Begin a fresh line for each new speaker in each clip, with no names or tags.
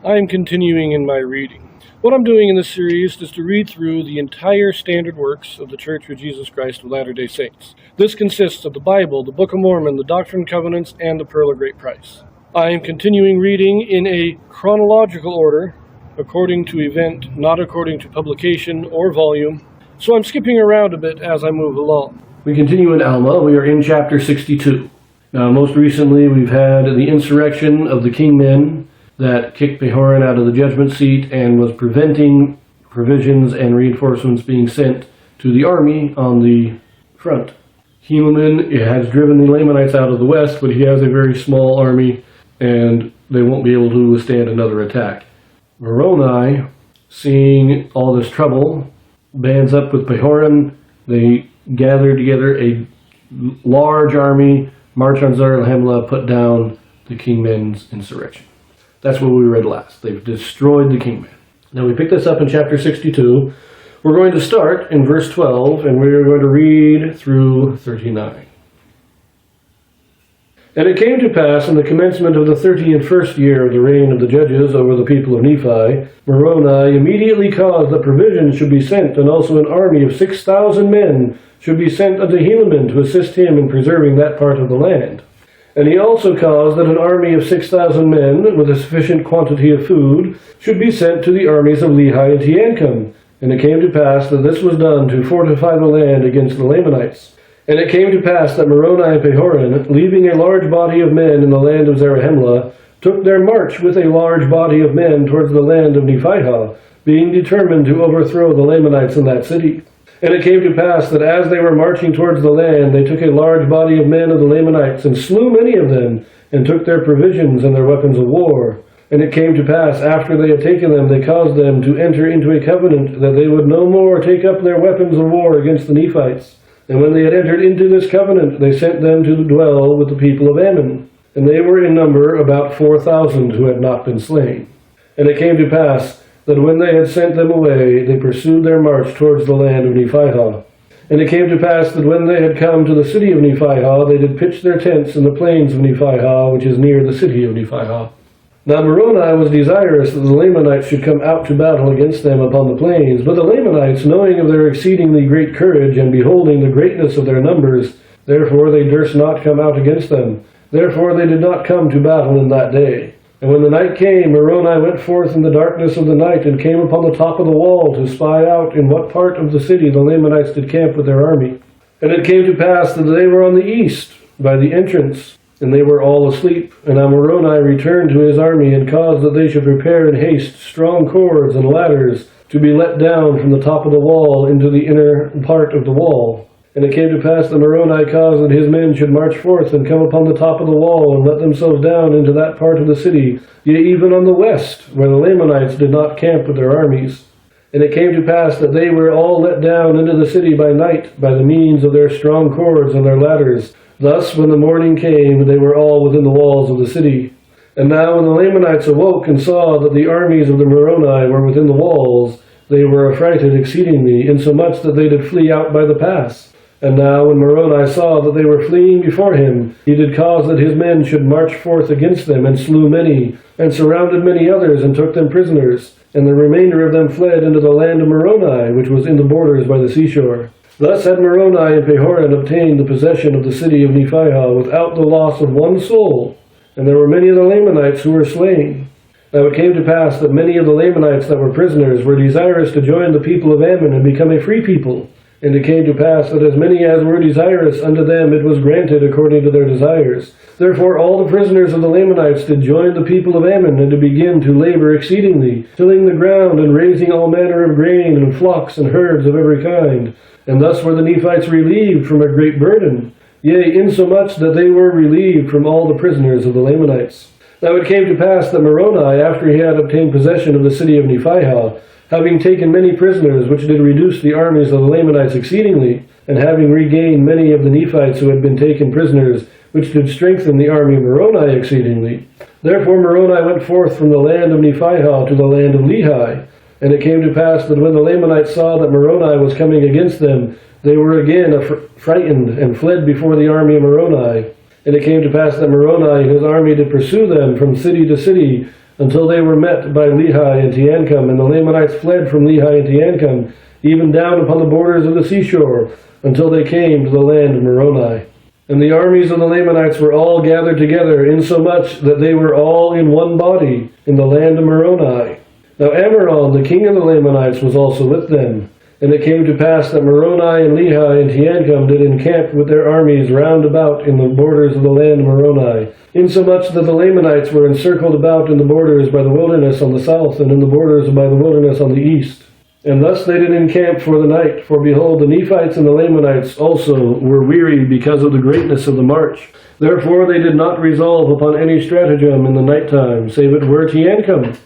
I am continuing in my reading. What I'm doing in this series is to read through the entire standard works of the Church of Jesus Christ of Latter-day Saints. This consists of the Bible, the Book of Mormon, the Doctrine and Covenants, and the Pearl of Great Price. I am continuing reading in a chronological order, according to event, not according to publication or volume, so I'm skipping around a bit as I move along. We continue in Alma. We are in chapter 62. Now, most recently, we've had the insurrection of the kingmen that kicked Pahoran out of the judgment seat and was preventing provisions and reinforcements being sent to the army on the front. Helaman has driven the Lamanites out of the west, but he has a very small army, and they won't be able to withstand another attack. Moroni, seeing all this trouble, bands up with Pahoran. They gather together a large army, march on Zarahemla, put down the kingmen's insurrection. That's what we read last. They've destroyed the kingmen. Now we pick this up in chapter 62. We're going to start in verse 12, and we're going to read through 39. And it came to pass in the commencement of the 31st year of the reign of the judges over the people of Nephi, Moroni immediately caused that provisions should be sent, and also an army of 6,000 men should be sent unto Helaman to assist him in preserving that part of the land. And he also caused that an army of 6,000 men, with a sufficient quantity of food, should be sent to the armies of Lehi and Teancum. And it came to pass that this was done to fortify the land against the Lamanites. And it came to pass that Moroni and Pahoran, leaving a large body of men in the land of Zarahemla, took their march with a large body of men towards the land of Nephihah, being determined to overthrow the Lamanites in that city. And it came to pass that as they were marching towards the land, they took a large body of men of the Lamanites, and slew many of them, and took their provisions and their weapons of war. And it came to pass, after they had taken them, they caused them to enter into a covenant, that they would no more take up their weapons of war against the Nephites. And when they had entered into this covenant, they sent them to dwell with the people of Ammon. And they were in number about 4,000 who had not been slain. And it came to pass that when they had sent them away, they pursued their march towards the land of Nephihah. And it came to pass that when they had come to the city of Nephihah, they did pitch their tents in the plains of Nephihah, which is near the city of Nephihah. Now Moroni was desirous that the Lamanites should come out to battle against them upon the plains. But the Lamanites, knowing of their exceedingly great courage, and beholding the greatness of their numbers, therefore they durst not come out against them. Therefore they did not come to battle in that day. And when the night came, Moroni went forth in the darkness of the night, and came upon the top of the wall to spy out in what part of the city the Lamanites did camp with their army. And it came to pass that they were on the east, by the entrance, and they were all asleep. And Moroni returned to his army, and caused that they should prepare in haste strong cords and ladders to be let down from the top of the wall into the inner part of the wall. And it came to pass that Moroni caused that his men should march forth and come upon the top of the wall, and let themselves down into that part of the city, yea, even on the west, where the Lamanites did not camp with their armies. And it came to pass that they were all let down into the city by night, by the means of their strong cords and their ladders. Thus, when the morning came, they were all within the walls of the city. And now when the Lamanites awoke and saw that the armies of the Moroni were within the walls, they were affrighted exceedingly, insomuch that they did flee out by the pass. And now when Moroni saw that they were fleeing before him, he did cause that his men should march forth against them, and slew many, and surrounded many others, and took them prisoners. And the remainder of them fled into the land of Moroni, which was in the borders by the seashore. Thus had Moroni and Pahoran obtained the possession of the city of Nephihah without the loss of one soul, and there were many of the Lamanites who were slain. Now it came to pass that many of the Lamanites that were prisoners were desirous to join the people of Ammon and become a free people. And it came to pass that as many as were desirous, unto them it was granted according to their desires. Therefore all the prisoners of the Lamanites did join the people of Ammon, and to begin to labor exceedingly, tilling the ground, and raising all manner of grain, and flocks, and herds of every kind. And thus were the Nephites relieved from a great burden, yea, insomuch that they were relieved from all the prisoners of the Lamanites. Now it came to pass that Moroni, after he had obtained possession of the city of Nephihah, having taken many prisoners, which did reduce the armies of the Lamanites exceedingly, and having regained many of the Nephites who had been taken prisoners, which did strengthen the army of Moroni exceedingly. Therefore Moroni went forth from the land of Nephihah to the land of Lehi. And it came to pass that when the Lamanites saw that Moroni was coming against them, they were again frightened, and fled before the army of Moroni. And it came to pass that Moroni and his army did pursue them from city to city, until they were met by Lehi and Teancum, and the Lamanites fled from Lehi and Teancum, even down upon the borders of the seashore, until they came to the land of Moroni. And the armies of the Lamanites were all gathered together, insomuch that they were all in one body in the land of Moroni. Now Ammoron, the king of the Lamanites, was also with them. And it came to pass that Moroni and Lehi and Teancum did encamp with their armies round about in the borders of the land of Moroni, insomuch that the Lamanites were encircled about in the borders by the wilderness on the south, and in the borders by the wilderness on the east. And thus they did encamp for the night, for behold, the Nephites and the Lamanites also were weary because of the greatness of the march. Therefore they did not resolve upon any stratagem in the night time, save it were Teancum.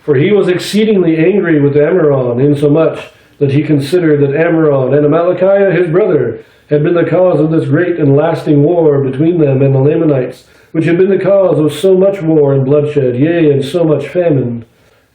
For he was exceedingly angry with Ammoron, insomuch that he considered that Ammoron and Amalickiah his brother had been the cause of this great and lasting war between them and the Lamanites, which had been the cause of so much war and bloodshed, yea, and so much famine.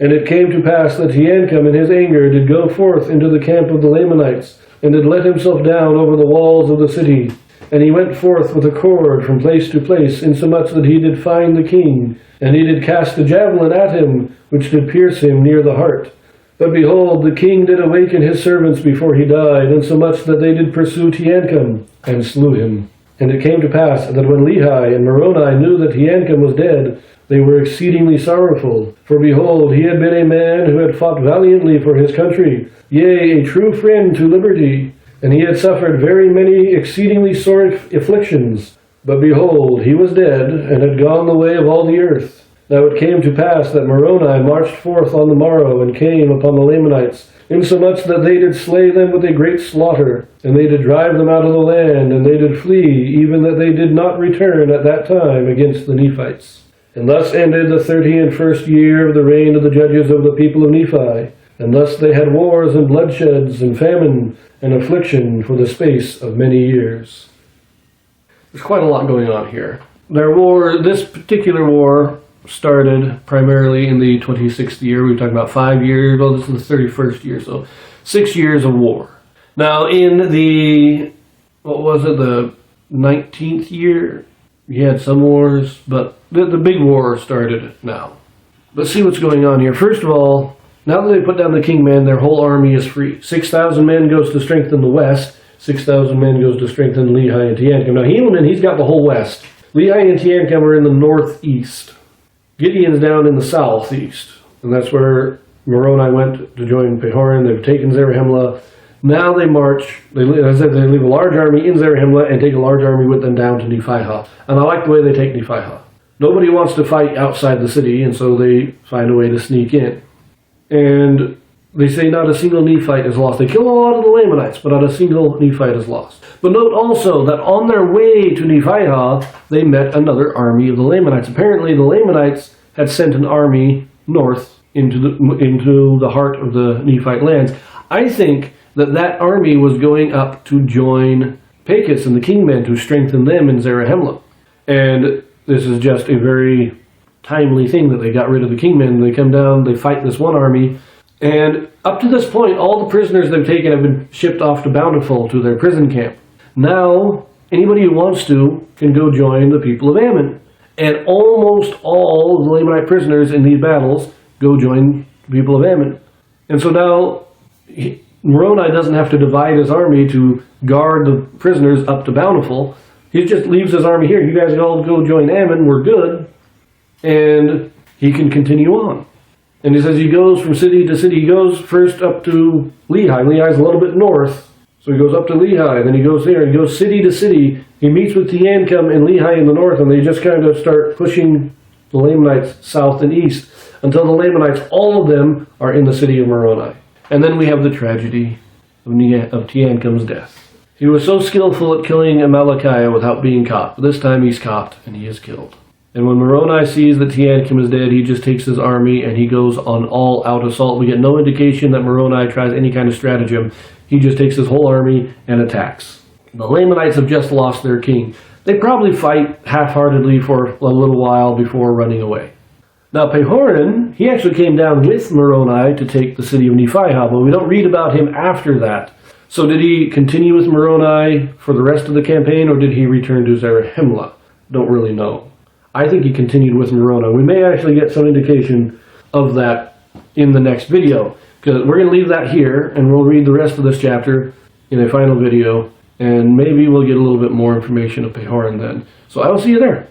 And it came to pass that Teancum in his anger did go forth into the camp of the Lamanites, and did let himself down over the walls of the city. And he went forth with a cord from place to place, insomuch that he did find the king, and he did cast a javelin at him, which did pierce him near the heart. But behold, the king did awaken his servants before he died, insomuch that they did pursue Teancum, and slew him. And it came to pass that when Lehi and Moroni knew that Teancum was dead, they were exceedingly sorrowful. For behold, he had been a man who had fought valiantly for his country, yea, a true friend to liberty, and he had suffered very many exceedingly sore afflictions. But behold, he was dead, and had gone the way of all the earth. Now it came to pass that Moroni marched forth on the morrow, and came upon the Lamanites, insomuch that they did slay them with a great slaughter, and they did drive them out of the land, and they did flee, even that they did not return at that time against the Nephites. And thus ended the 31st year of the reign of the judges of the people of Nephi. And thus they had wars and bloodsheds and famine and affliction for the space of many years. There's quite a lot going on here. This particular war started primarily in the 26th year. We were talking about 5 years. Well, this is the 31st year, so 6 years of war. Now, in the 19th year, you had some wars, but the big war started now. Let's see what's going on here. First of all, now that they put down the kingmen, their whole army is free. 6,000 men goes to strengthen the west. 6,000 men goes to strengthen Lehi and Teancum. Now, Helaman, he's got the whole west. Lehi and Teancum are in the northeast. Gideon's down in the southeast. And that's where Moroni went to join Pahoran. They've taken Zarahemla. Now they march, as I said, they leave a large army in Zarahemla and take a large army with them down to Nephihah. And I like the way they take Nephihah. Nobody wants to fight outside the city, and so they find a way to sneak in. And they say not a single Nephite is lost. They kill a lot of the Lamanites, but not a single Nephite is lost. But note also that on their way to Nephihah, they met another army of the Lamanites. Apparently the Lamanites had sent an army north into the heart of the Nephite lands. I think that army was going up to join Pachus and the kingmen to strengthen them in Zarahemla. And this is just a very timely thing that they got rid of the kingmen. They come down, they fight this one army, and up to this point, all the prisoners they've taken have been shipped off to Bountiful, to their prison camp. Now, anybody who wants to can go join the people of Ammon. And almost all of the Lamanite prisoners in these battles go join the people of Ammon. And so now, Moroni doesn't have to divide his army to guard the prisoners up to Bountiful. He just leaves his army here. You guys all go join Ammon. We're good. And he can continue on. And he says he goes from city to city. He goes first up to Lehi. Lehi's a little bit north. So he goes up to Lehi. Then he goes there. He goes city to city. He meets with Teancum and Lehi in the north. And they just kind of start pushing the Lamanites south and east. Until the Lamanites, all of them, are in the city of Moroni. And then we have the tragedy of Teancum's death. He was so skillful at killing Amalickiah without being caught. But this time he's caught and he is killed. And when Moroni sees that Teancum is dead, he just takes his army and he goes on all-out assault. We get no indication that Moroni tries any kind of stratagem. He just takes his whole army and attacks. The Lamanites have just lost their king. They probably fight half-heartedly for a little while before running away. Now Pahoran, he actually came down with Moroni to take the city of Nephihah, but we don't read about him after that. So did he continue with Moroni for the rest of the campaign, or did he return to Zarahemla? Don't really know. I think he continued with Moroni. We may actually get some indication of that in the next video, because we're going to leave that here, and we'll read the rest of this chapter in a final video, and maybe we'll get a little bit more information of Pahoran then. So I will see you there.